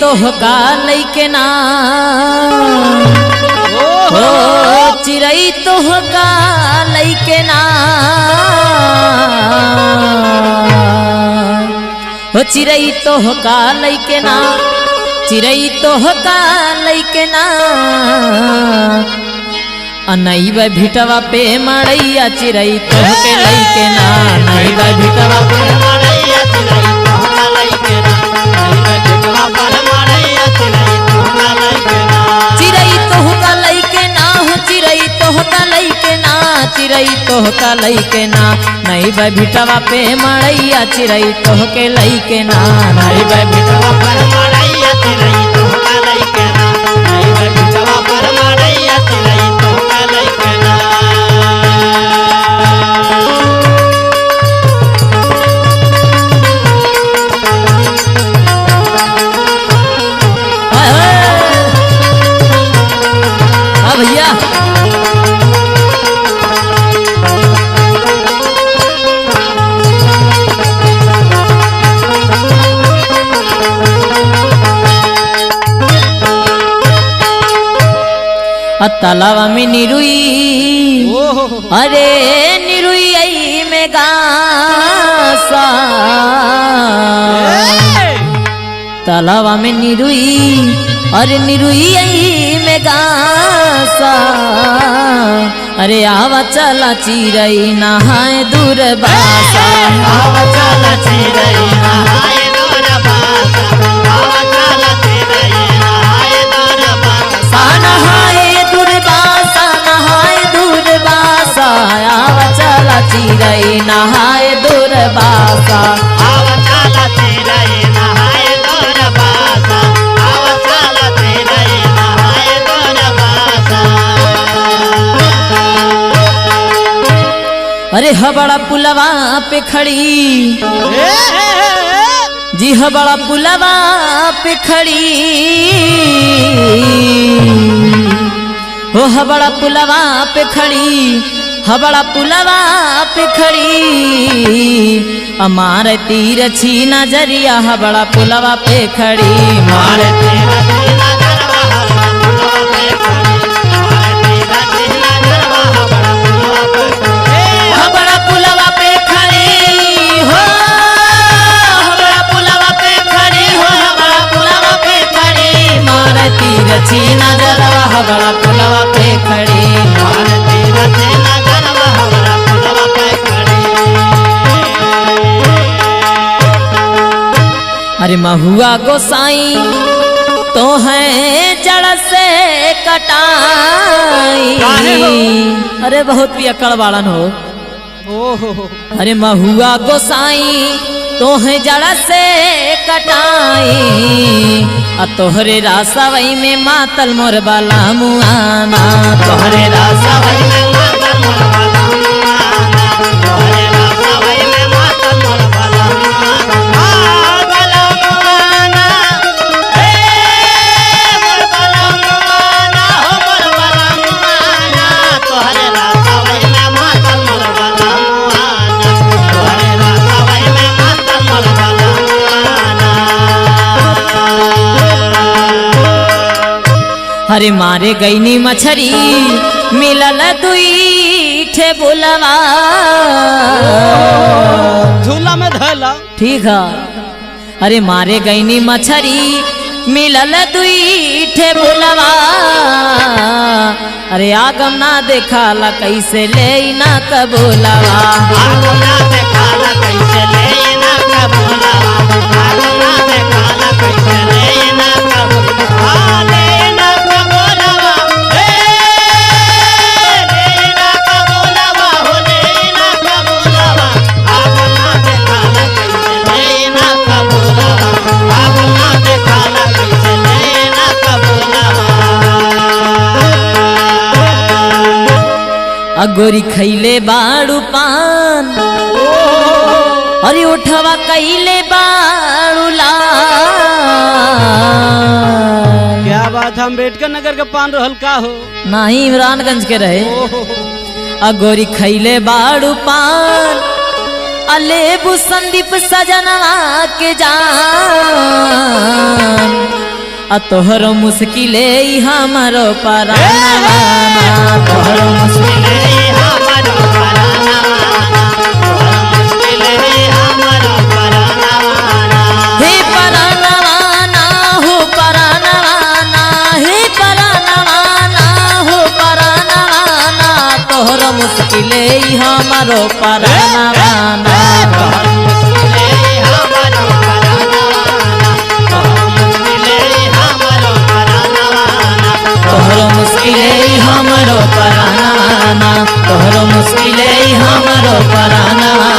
तोहका लइके ना हो चिरई तोहका लइके ना हो चिरई तोहका लइके ना चिरई तोहका लइके ना अनैब भिटवा पे मड़ैया चिरई तोहके लइके ना नैब भिटवा पे मड़ैया चिरई तोहका लइके ना नैब भिटवा पे मड़ैया चिरई तोहका लइके ना चिरई तोहका लइके ना हो चिरई तोहका लइके ना चिरई तोहका लइके ना नैब भिटवा पे मड़ैया चिरई तोहके लइके ना नैब भिटवा पे मड़ैया चिरई तोहका लइके ना नैब भिटवा पे मड़ैया चिरई तोहका लइके ना हाँ भैया तालाब में निरुई अरे निरुई में गासा तालाब में निरुई अरे निरुई में गासा अरे आवा चला चिरई नहाए दूर बासा आवा चला चिरई नहाए दूर बासा आवा चला चिरई नहाए दूर बासा नहाए दूर बासा नहाए दूर बासा आवा चला चिरई नहाए दूर बासा आवा चला चिरई नहाए दूर बासा आवा चला चिरई नहाए दूर बासा अरे हबड़ा पुलवा पे खड़ी जी हबड़ा पुलवा पे खड़ी हो हबड़ा पुलवा पे खड़ी हबड़ा पुलवा पे खड़ी अमार तीर छी नजरिया हबड़ा पुलवा पे खड़ी मार तीर छी नजरवा हबड़ा पुलवा पे खड़ी मार तीर छी नजरवा हबड़ा पुलवा पे खड़ी हो हबड़ा पुलवा पे खड़ी हो हबड़ा पुलवा पे खड़ी मार तीर छी नजरवा हबड़ा पुलवा पे खड़ी मार तीर छी नजरवा हबड़ा पुलवा पे खड़ी अरे महुआ गोसाई तो है जड़ से कटाई अरे बहुत पियक्कड़ बाड़न हो अरे महुआ गोसाई तो है जड़ से कटाई आ तोहरे रासवई में मातल मोर बाला मुआना तोहरे रासवई में मातल मोर बाला मुआना तोहरे रासवई में मातल मोर बाला मुआना बाला मुआना ए मोर बाला मुआना हो मोर बाला मुआना तोहरे रासवई में मातल मोर बाला मुआना तोहरे रासवई में मातल मोर बाला मुआना हरे मारे गईनी मछरी मिलल दुई ठे बुलवा झूला में धैला ठीक है अरे मारे गईनी मछरी मिलल दुई ठे बुलवा अरे आगम ना देखाला कैसे ले ना कबूलवा आगम ना देखाला कैसे ले ना कबूलवा आगम ना देखाला कैसे ले ना कबूलवा ले ना कबूलवा हे ले ना कबूलवा हो ले ना कबूलवा आगम ना देखाला कैसे ले ना कबूलवा आगम ना देखाला कैसे ले ना कबूलवा अगोरी खैले बाड़ू पान अरे उठवा कैले बाड़ू लाल क्या बात हम अम्बेडकर नगर के पान रहल का हो नहीं इमरानगंज के रहे अगोरी खैले बाड़ू पान अलेबू संदीप सजनवा के जान आ तोहरो मुश्किले हमारो परानवा तोहरो मुश्किले हे परानवा ना हो परानवा ना हे परानवा ना हो परानवा ना तोहरो मुश्किले हमारो परानवा ना तोहरो मुश्किले हमारो परानवा ना तोहरो मुश्किले हमारो परानवा